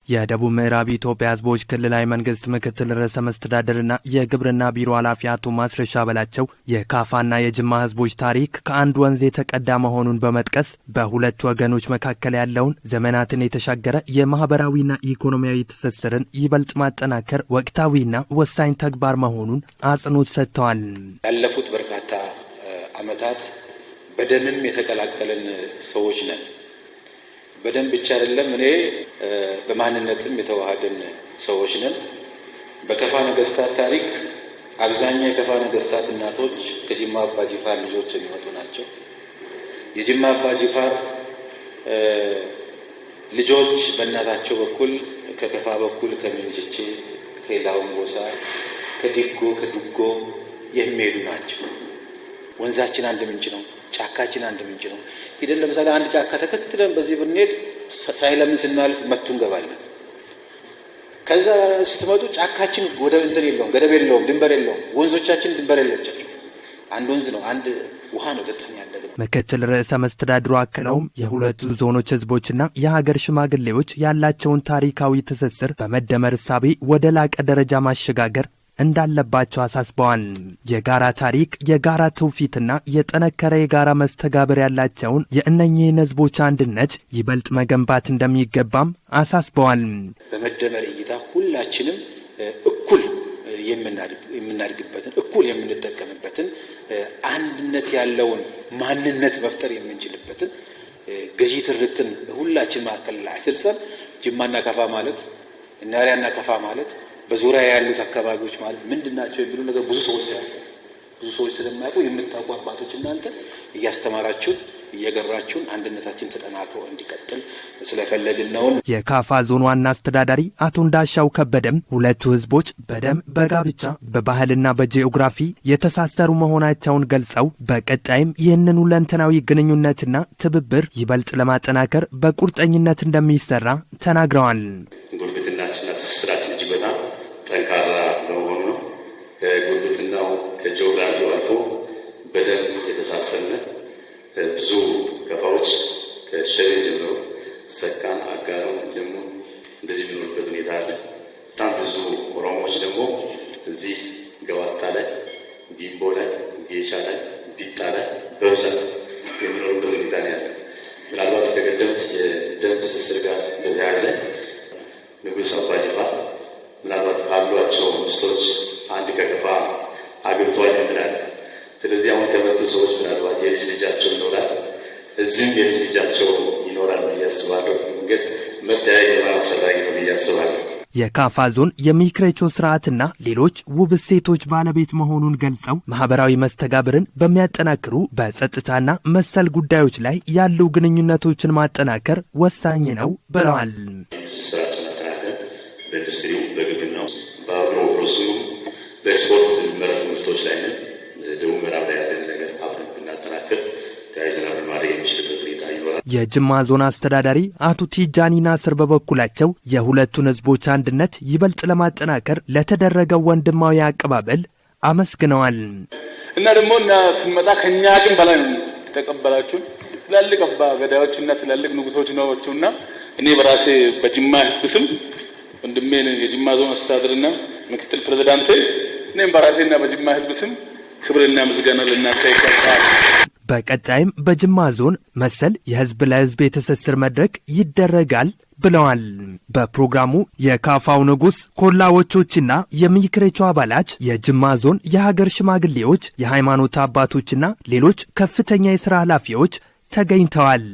የደቡብ ምዕራብ ኢትዮጵያ ሕዝቦች ክልላዊ መንግስት ምክትል ርዕሰ መስተዳድርና የግብርና ቢሮ ኃላፊ አቶ ማስረሻ በላቸው የካፋና የጅማ ሕዝቦች ታሪክ ከአንድ ወንዝ የተቀዳ መሆኑን በመጥቀስ በሁለቱ ወገኖች መካከል ያለውን ዘመናትን የተሻገረ የማህበራዊና ኢኮኖሚያዊ ትስስርን ይበልጥ ማጠናከር ወቅታዊና ወሳኝ ተግባር መሆኑን አጽንኦት ሰጥተዋል። ያለፉት በርካታ ዓመታት በደምም የተቀላቀለን ሰዎች ነን። በደም ብቻ አይደለም፣ እኔ በማንነትም የተዋሃደን ሰዎች ነን። በከፋ ነገስታት ታሪክ አብዛኛው የከፋ ነገስታት እናቶች ከጅማ አባ ጂፋር ልጆች የሚመጡ ናቸው። የጅማ አባ ጂፋር ልጆች በእናታቸው በኩል ከከፋ በኩል ከሚንጅቼ፣ ከላውን ጎሳ፣ ከዲጎ፣ ከዱጎ የሚሄዱ ናቸው። ወንዛችን አንድ ምንጭ ነው። ጫካችን አንድ ምንጭ ነው። ሄደን ለምሳሌ አንድ ጫካ ተከትለን በዚህ ብንሄድ ሳይለምን ስናልፍ መቱ እንገባለን። ከዛ ስትመጡ ጫካችን ወደ እንትን የለውም፣ ገደብ የለውም፣ ድንበር የለውም። ወንዞቻችን ድንበር የላቸው። አንድ ወንዝ ነው፣ አንድ ውሃ ነው ጠጥተን ያደግነው። ምክትል ርዕሰ መስተዳድሩ አክለውም የሁለቱ ዞኖች ህዝቦችና የሀገር ሽማግሌዎች ያላቸውን ታሪካዊ ትስስር በመደመር እሳቤ ወደ ላቀ ደረጃ ማሸጋገር እንዳለባቸው አሳስበዋል። የጋራ ታሪክ፣ የጋራ ትውፊትና የጠነከረ የጋራ መስተጋብር ያላቸውን የእነኚህን ህዝቦች አንድነት ይበልጥ መገንባት እንደሚገባም አሳስበዋል። በመደመር እይታ ሁላችንም እኩል የምናድግበትን እኩል የምንጠቀምበትን አንድነት ያለውን ማንነት መፍጠር የምንችልበትን ገዢ ትርክትን ሁላችን ማዕከል ላይ አስልሰን ጅማና ከፋ ማለት እናሪያና ከፋ ማለት በዙሪያ ያሉት አካባቢዎች ማለት ምንድናቸው የሚሉ ነገር ብዙ ሰዎች ስለማያውቁ የምታውቁ አባቶች እናንተ እያስተማራችሁ እየገራችሁን አንድነታችን ተጠናክሮ እንዲቀጥል ስለፈለግን ነው። የካፋ ዞን ዋና አስተዳዳሪ አቶ እንዳሻው ከበደም ሁለቱ ህዝቦች በደም በጋብቻ በባህልና በጂኦግራፊ የተሳሰሩ መሆናቸውን ገልጸው በቀጣይም ይህንን ሁለንተናዊ ግንኙነትና ትብብር ይበልጥ ለማጠናከር በቁርጠኝነት እንደሚሰራ ተናግረዋል። ጉርብትናችንና ትስስራችን እጅግ በጣም ጠንካራ በመሆኑ ነው። ከጉርብትናው ከጂኦግራፊው አልፎ በደም የተሳሰነ ብዙ ከፋዎች ከሸቤ ጀምሮ ሰካን፣ አጋሮ ደግሞ እንደዚህ የሚኖርበት ሁኔታ አለ። በጣም ብዙ ኦሮሞዎች ደግሞ እዚህ ገዋታ ላይ፣ ቢምቦ ላይ፣ ጌሻ ላይ፣ ቢጣ ላይ በብዛት የሚኖርበት ሁኔታ ነው ያለ። ምናልባት ከቀደምት የደም ትስስር ጋር በተያያዘ ንጉሥ አባ ጂፋር ምናልባት ካሏቸው ሚስቶች አንድ ከከፋ አግብተዋል ይላል። ስለዚህ አሁን ከመጡ ሰዎች ምናልባት የልጅ ልጃቸው ይኖራል፣ እዚህም የልጅ ልጃቸው ይኖራል ብዬ አስባለሁ። መንገድ መተያየት በጣም አስፈላጊ ነው ብዬ አስባለሁ። የካፋ ዞን የሚክሬቾ ስርዓትና ሌሎች ውብ እሴቶች ባለቤት መሆኑን ገልጸው ማህበራዊ መስተጋብርን በሚያጠናክሩ በጸጥታና መሰል ጉዳዮች ላይ ያሉ ግንኙነቶችን ማጠናከር ወሳኝ ነው ብለዋል። በኢንዱስትሪው፣ በግብርናው፣ በአግሮ ፕሮሰሱ፣ በኤክስፖርት የሚመረቱ ምርቶች ላይ ነን። ደቡብ ምዕራብ ላይ ያለን ነገር አብረን ብናጠናክር ተያይዘን ማድረግ የሚችልበት ሁኔታ ይኖራል። የጅማ ዞን አስተዳዳሪ አቶ ቲጃኒ ናስር በበኩላቸው የሁለቱን ህዝቦች አንድነት ይበልጥ ለማጠናከር ለተደረገው ወንድማዊ አቀባበል አመስግነዋል። እና ደግሞ እና ስንመጣ ከኛ አቅም በላይ ነው ተቀበላችሁ። ትላልቅ አባ ገዳዮችና ትላልቅ ንጉሶች ነውና እኔ በራሴ በጅማ ህዝብ ስም ወንድሜ የጅማ ዞን አስተዳዳሪና ምክትል ፕሬዝዳንት እኔም በራሴና በጅማ ህዝብ ስም ክብርና ምስጋና ለእናንተ ይገባል። በቀጣይም በጅማ ዞን መሰል የህዝብ ለህዝብ የትስስር መድረክ ይደረጋል ብለዋል። በፕሮግራሙ የካፋው ንጉሥ ኮላዎቾችና የሚክሬቾ አባላት፣ የጅማ ዞን የሀገር ሽማግሌዎች፣ የሃይማኖት አባቶችና ሌሎች ከፍተኛ የሥራ ኃላፊዎች ተገኝተዋል።